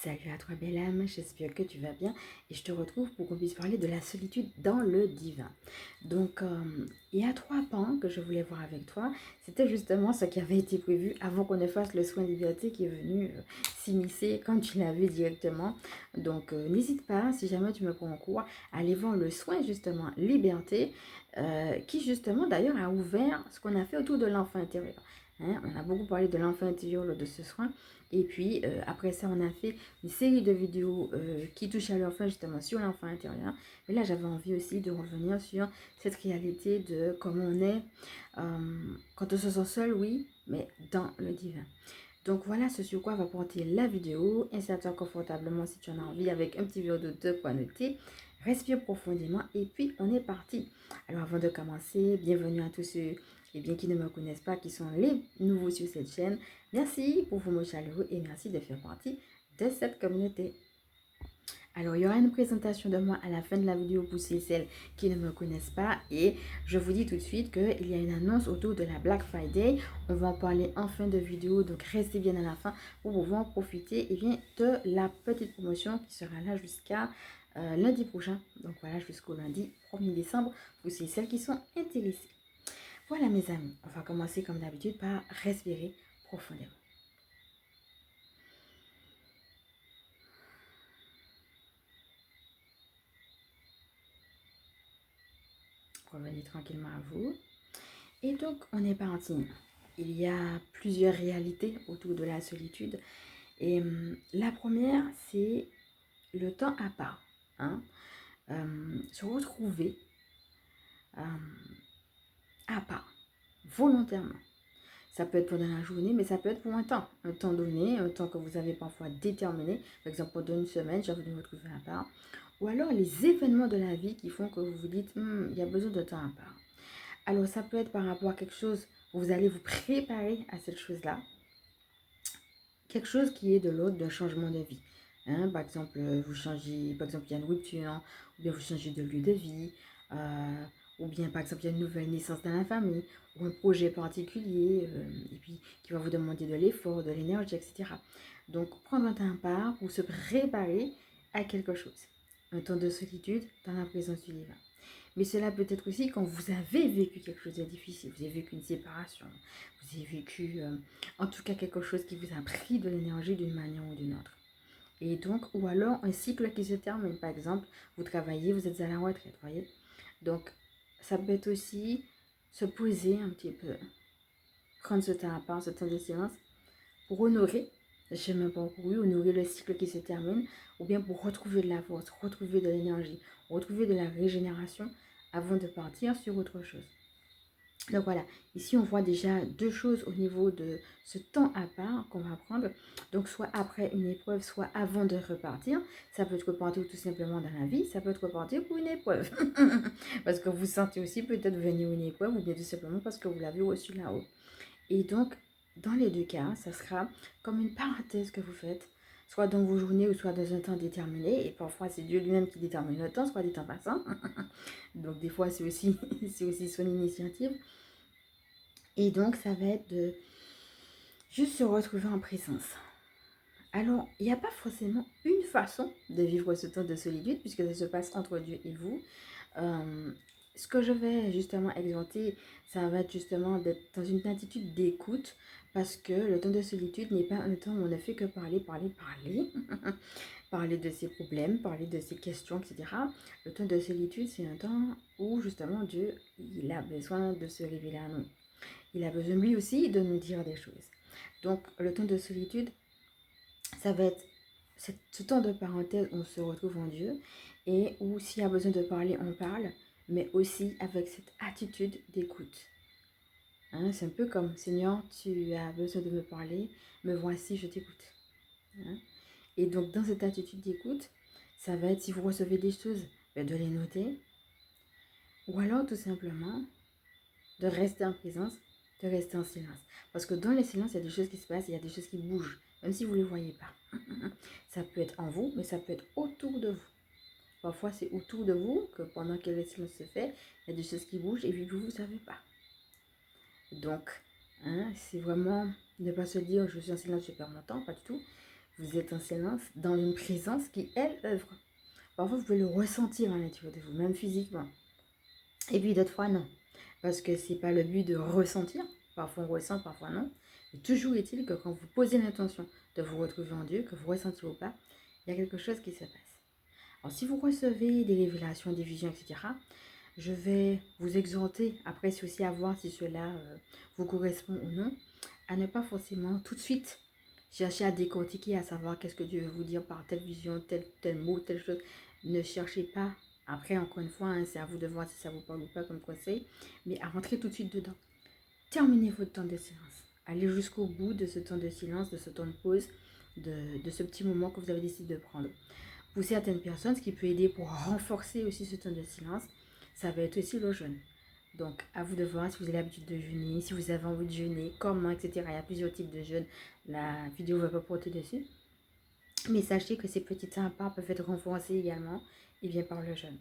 Salut à toi belle âme, j'espère que tu vas bien et je te retrouve pour qu'on puisse parler de la solitude dans le divin. Donc il y a 3 points que je voulais voir avec toi. C'était justement ce qui avait été prévu avant qu'on ne fasse le soin de liberté qui est venu s'immiscer comme tu l'as vu directement. Donc n'hésite pas, si jamais tu me prends en cours, à aller voir le soin justement liberté qui justement d'ailleurs a ouvert ce qu'on a fait autour de l'enfant intérieur. Hein, on a beaucoup parlé de l'enfant intérieur lors de ce soin. Et puis, après ça, on a fait une série de vidéos qui touchent à l'enfant, justement, sur l'enfant intérieur. Mais là, j'avais envie aussi de revenir sur cette réalité de comment on est quand on se sent seul, oui, mais dans le divin. Donc, voilà ce sur quoi va porter la vidéo. Installe-toi confortablement si tu en as envie avec un petit verre de 2 points notés. Respire profondément et puis on est parti. Alors, avant de commencer, bienvenue à tous ceux qui ne me connaissent pas, qui sont les nouveaux sur cette chaîne. Merci pour vos mots chaleureux et merci de faire partie de cette communauté. Alors, il y aura une présentation de moi à la fin de la vidéo pour celles qui ne me connaissent pas. Et je vous dis tout de suite qu'il y a une annonce autour de la Black Friday. On va en parler en fin de vidéo, donc restez bien à la fin pour pouvoir profiter de la petite promotion qui sera là jusqu'à lundi prochain. Donc voilà, jusqu'au lundi 1er décembre pour celles qui sont intéressées. Voilà mes amis, on va commencer comme d'habitude par respirer profondément. Revenez tranquillement à vous. Et donc, on est parti. Il y a plusieurs réalités autour de la solitude. Et la première, c'est le temps à part. Hein? Se retrouver à part, volontairement. Ça peut être pendant la journée, mais ça peut être pour un temps donné, un temps que vous avez parfois déterminé. Par exemple, pendant une semaine, j'ai envie de me retrouver à part. Ou alors les événements de la vie qui font que vous vous dites, il y a besoin de temps à part. Alors, ça peut être par rapport à quelque chose, vous allez vous préparer à cette chose-là. Quelque chose qui est de l'ordre d'un changement de vie. Hein, par exemple, vous changez, par exemple, il y a une rupture, ou bien vous changez de lieu de vie, ou bien, par exemple, il y a une nouvelle naissance dans la famille, ou un projet particulier, et puis qui va vous demander de l'effort, de l'énergie, etc. Donc, prendre un temps à part pour se préparer à quelque chose. Un temps de solitude dans la présence du divin. Mais cela peut être aussi quand vous avez vécu quelque chose de difficile, vous avez vécu une séparation, vous avez vécu en tout cas quelque chose qui vous a pris de l'énergie d'une manière ou d'une autre. Et donc, ou alors un cycle qui se termine, par exemple, vous travaillez, vous êtes à la retraite, voyez. Donc, ça peut être aussi se poser un petit peu, prendre ce temps à part, ce temps de silence, pour honorer le chemin parcouru, honorer le cycle qui se termine, ou bien pour retrouver de la force, retrouver de l'énergie, retrouver de la régénération avant de partir sur autre chose. Donc voilà, ici on voit déjà 2 choses au niveau de ce temps à part qu'on va prendre. Donc soit après une épreuve, soit avant de repartir. Ça peut être repartir tout simplement dans la vie, ça peut être repartir pour une épreuve. Parce que vous sentez aussi peut-être venir une épreuve, ou bien tout simplement parce que vous l'avez reçu là-haut. Et donc, dans les 2 cas, ça sera comme une parenthèse que vous faites, soit dans vos journées ou soit dans un temps déterminé. Et parfois, c'est Dieu lui-même qui détermine le temps, soit des temps passants. Donc, des fois, c'est aussi son initiative. Et donc, ça va être de juste se retrouver en présence. Alors, il n'y a pas forcément une façon de vivre ce temps de solitude, puisque ça se passe entre Dieu et vous. Ce que je vais justement exhorter, ça va être justement d'être dans une attitude d'écoute, parce que le temps de solitude n'est pas un temps où on ne fait que parler, parler de ses problèmes, parler de ses questions, etc. Le temps de solitude, c'est un temps où justement Dieu, il a besoin de se révéler à nous. Il a besoin lui aussi de nous dire des choses. Donc, le temps de solitude, ça va être ce temps de parenthèse où on se retrouve en Dieu et où s'il y a besoin de parler, on parle, mais aussi avec cette attitude d'écoute. Hein, c'est un peu comme, Seigneur, tu as besoin de me parler, me voici, je t'écoute. Hein? Et donc, dans cette attitude d'écoute, ça va être, si vous recevez des choses, de les noter, ou alors tout simplement de rester en présence, de rester en silence. Parce que dans le silence, il y a des choses qui se passent, il y a des choses qui bougent, même si vous ne les voyez pas. Ça peut être en vous, mais ça peut être autour de vous. Parfois, c'est autour de vous que pendant que le silence se fait, il y a des choses qui bougent et puis vous ne savez pas. Donc, c'est vraiment ne pas se dire je suis en silence, je perds mon temps, pas du tout. Vous êtes en silence dans une présence qui, elle, œuvre. Parfois, vous pouvez le ressentir à l'intérieur de vous, même physiquement. Et puis d'autres fois, non. Parce que ce n'est pas le but de ressentir. Parfois, on ressent, parfois non. Mais toujours est-il que quand vous posez l'intention de vous retrouver en Dieu, que vous ressentez ou pas, il y a quelque chose qui se passe. Alors, si vous recevez des révélations, des visions, etc., je vais vous exhorter, après c'est aussi à voir si cela vous correspond ou non, à ne pas forcément tout de suite chercher à décortiquer, à savoir qu'est-ce que Dieu veut vous dire par telle vision, tel mot, telle chose. Ne cherchez pas, après encore une fois, hein, c'est à vous de voir si ça vous parle ou pas comme conseil, mais à rentrer tout de suite dedans. Terminez votre temps de silence. Allez jusqu'au bout de ce temps de silence, de ce temps de pause, de ce petit moment que vous avez décidé de prendre. Pour certaines personnes, ce qui peut aider pour renforcer aussi ce temps de silence, ça va être aussi le jeûne. Donc, à vous de voir si vous avez l'habitude de jeûner, si vous avez envie de jeûner, comment, etc. Il y a plusieurs types de jeûnes. La vidéo ne va pas porter dessus. Mais sachez que ces petits temps à part peuvent être renforcés également, et bien par le jeûne.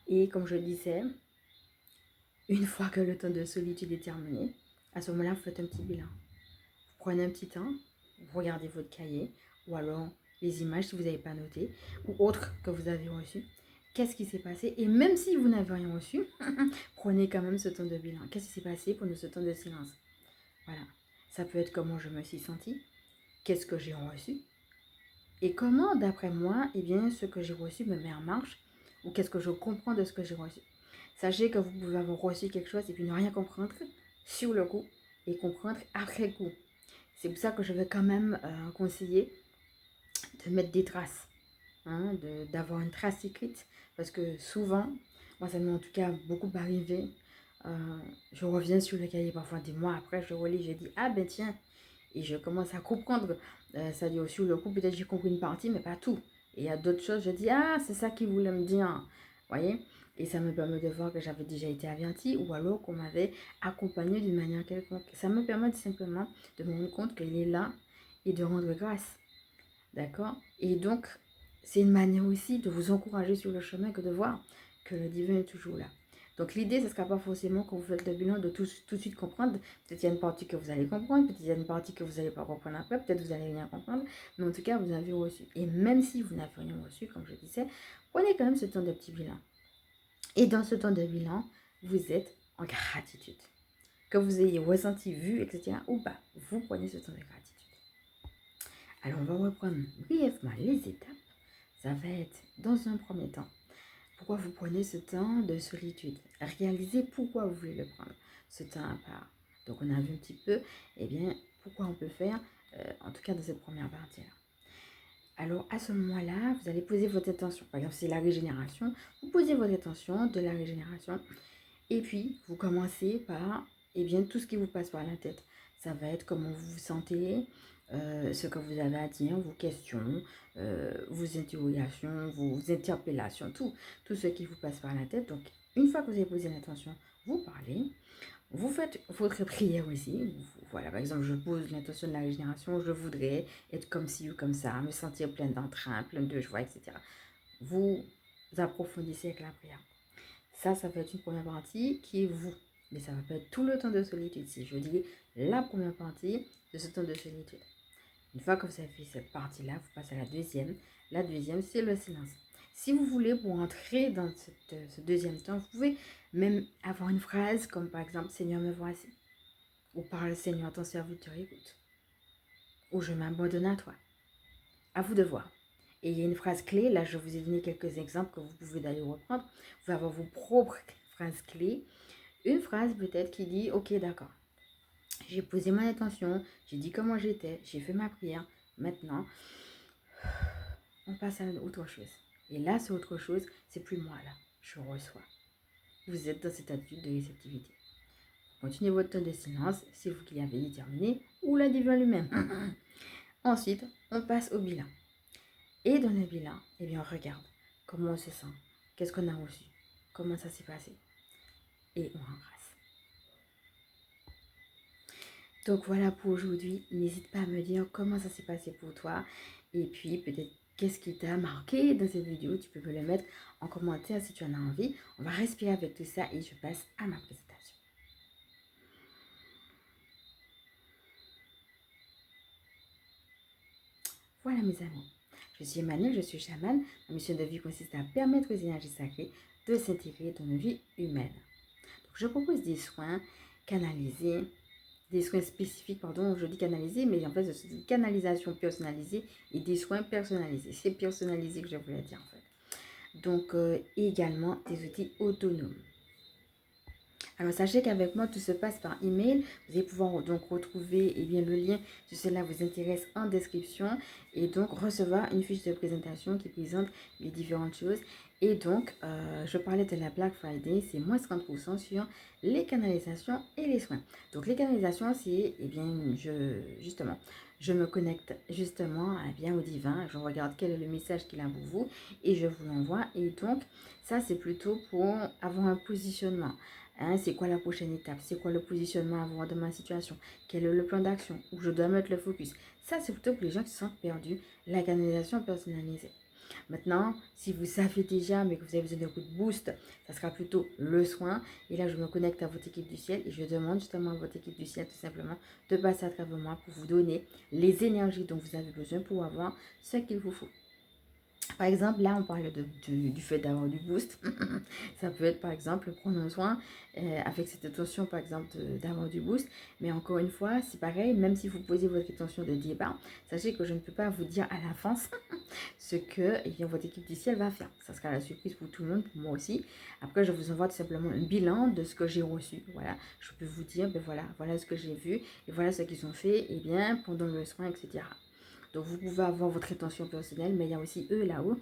Et comme je le disais, une fois que le temps de solitude est terminé, à ce moment-là, vous faites un petit bilan. Vous prenez un petit temps, vous regardez votre cahier, ou alors les images si vous n'avez pas noté, ou autres que vous avez reçues. Qu'est-ce qui s'est passé? Et même si vous n'avez rien reçu, prenez quand même ce temps de bilan. Qu'est-ce qui s'est passé pendant ce temps de silence? Voilà. Ça peut être comment je me suis sentie, qu'est-ce que j'ai reçu, et comment, d'après moi, eh bien, ce que j'ai reçu me met en marche, ou qu'est-ce que je comprends de ce que j'ai reçu. Sachez que vous pouvez avoir reçu quelque chose et puis ne rien comprendre sur le coup, et comprendre après coup. C'est pour ça que je vais quand même conseiller de mettre des traces, hein, d'avoir une trace écrite, parce que souvent, moi ça m'est en tout cas beaucoup arrivé, je reviens sur le cahier parfois des mois après, je relis, je dis ah ben tiens, et je commence à comprendre, ça dit aussi le coup, peut-être j'ai compris une partie mais pas tout, et il y a d'autres choses, je dis ah c'est ça qu'il voulait me dire, vous voyez, et ça me permet de voir que j'avais déjà été avertie ou alors qu'on m'avait accompagné d'une manière quelconque. Ça me permet simplement de me rendre compte qu'il est là et de rendre grâce. D'accord? Et donc, c'est une manière aussi de vous encourager sur le chemin que de voir que le divin est toujours là. Donc, l'idée, ce ne sera pas forcément quand vous faites le bilan de tout de suite comprendre. Peut-être il y a une partie que vous allez comprendre, peut-être il y a une partie que vous n'allez pas comprendre après, peut-être vous allez rien comprendre, mais en tout cas, vous avez reçu. Et même si vous n'avez rien reçu, comme je disais, prenez quand même ce temps de petit bilan. Et dans ce temps de bilan, vous êtes en gratitude. Que vous ayez ressenti, vu, etc. ou pas, vous prenez ce temps de gratitude. Alors, on va reprendre brièvement les étapes. Ça va être, dans un premier temps, pourquoi vous prenez ce temps de solitude. Réalisez pourquoi vous voulez le prendre, ce temps à part. Donc, on a vu un petit peu, eh bien, pourquoi on peut faire, en tout cas dans cette première partie-là. Alors, à ce moment-là, vous allez poser votre attention. Par exemple, c'est la régénération. Vous posez votre attention de la régénération. Et puis, vous commencez par, eh bien, tout ce qui vous passe par la tête. Ça va être comment vous vous sentez, ce que vous avez à dire, vos questions, vos interrogations, vos interpellations, tout ce qui vous passe par la tête. Donc, une fois que vous avez posé l'intention, vous parlez. Vous faites votre prière aussi. Voilà, par exemple, je pose l'intention de la régénération. Je voudrais être comme ci ou comme ça, me sentir plein d'entrain, plein de joie, etc. Vous approfondissez avec la prière. Ça va être une première partie qui est vous. Mais ça va pas être tout le temps de solitude. Si je dis la première partie de ce temps de solitude. Une fois que vous avez fait cette partie-là, vous passez à la deuxième. La deuxième, c'est le silence. Si vous voulez, pour entrer dans ce deuxième temps, vous pouvez même avoir une phrase comme par exemple « Seigneur, me voici » ou « Parle Seigneur, ton serviteur écoute » ou « Je m'abandonne à toi ». À vous de voir. Et il y a une phrase clé, là je vous ai donné quelques exemples que vous pouvez d'ailleurs reprendre. Vous pouvez avoir vos propres phrases clés. Une phrase peut-être qui dit « Ok, d'accord, j'ai posé mon attention, j'ai dit comment j'étais, j'ai fait ma prière. Maintenant, on passe à autre chose. » Et là, c'est autre chose, c'est plus moi là, je reçois. Vous êtes dans cette attitude de réceptivité. Continuez votre temps de silence, c'est vous qui l'avez déterminé, ou la divin lui-même. Ensuite, on passe au bilan. Et dans le bilan, eh bien, on regarde comment on se sent, qu'est-ce qu'on a reçu, comment ça s'est passé. Et on rend grâce. Donc voilà pour aujourd'hui. N'hésite pas à me dire comment ça s'est passé pour toi. Et puis peut-être qu'est-ce qui t'a marqué dans cette vidéo. Tu peux me le mettre en commentaire si tu en as envie. On va respirer avec tout ça et je passe à ma présentation. Voilà mes amis, je suis Emmanuel, je suis chamane. Ma mission de vie consiste à permettre aux énergies sacrées de s'intégrer dans nos vies humaines. Donc, je propose des soins canalisés, des soins spécifiques, pardon, je dis canalisés, mais en fait c'est une canalisation personnalisée et des soins personnalisés. C'est personnalisé que je voulais dire en fait. Donc également des outils autonomes. Alors sachez qu'avec moi tout se passe par email. Vous allez pouvoir donc retrouver le lien si cela vous intéresse en description et donc recevoir une fiche de présentation qui présente les différentes choses. Et donc je parlais de la Black Friday, c'est moins 50% sur les canalisations et les soins. Donc les canalisations c'est justement je me connecte justement au divin, je regarde quel est le message qu'il a pour vous et je vous l'envoie. Et donc ça c'est plutôt pour avoir un positionnement. Hein, c'est quoi la prochaine étape? C'est quoi le positionnement à avoir dans ma situation? Quel est le plan d'action? Où je dois mettre le focus? Ça, c'est plutôt pour les gens qui sont perdus. La canalisation personnalisée. Maintenant, si vous savez déjà, mais que vous avez besoin d'un coup de boost, ça sera plutôt le soin. Et là, je me connecte à votre équipe du ciel et je demande justement à votre équipe du ciel tout simplement de passer à travers moi pour vous donner les énergies dont vous avez besoin pour avoir ce qu'il vous faut. Par exemple, là, on parle du fait d'avoir du boost. Ça peut être, par exemple, prendre un soin avec cette intention, par exemple, d'avoir du boost. Mais encore une fois, c'est pareil, même si vous posez votre intention de départ, sachez que je ne peux pas vous dire à l'avance ce que votre équipe du ciel va faire. Ça sera la surprise pour tout le monde, pour moi aussi. Après, je vous envoie tout simplement un bilan de ce que j'ai reçu. Voilà, je peux vous dire, voilà ce que j'ai vu et voilà ce qu'ils ont fait pendant le soin, etc. Donc, vous pouvez avoir votre intention personnelle, mais il y a aussi eux là-haut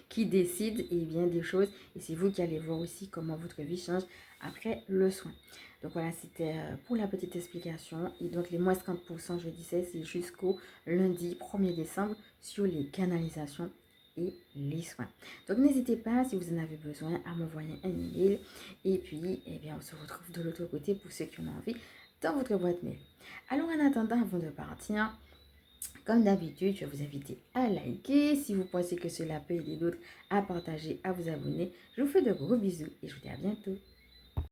qui décident des choses. Et c'est vous qui allez voir aussi comment votre vie change après le soin. Donc, voilà, c'était pour la petite explication. Et donc, les moins 50%, je disais, c'est jusqu'au lundi 1er décembre sur les canalisations et les soins. Donc, n'hésitez pas, si vous en avez besoin, à m'envoyer un email. Et puis, on se retrouve de l'autre côté pour ceux qui en ont envie dans votre boîte mail. Alors, en attendant, avant de partir, comme d'habitude, je vais vous inviter à liker. Si vous pensez que cela peut aider d'autres, à partager, à vous abonner. Je vous fais de gros bisous et je vous dis à bientôt.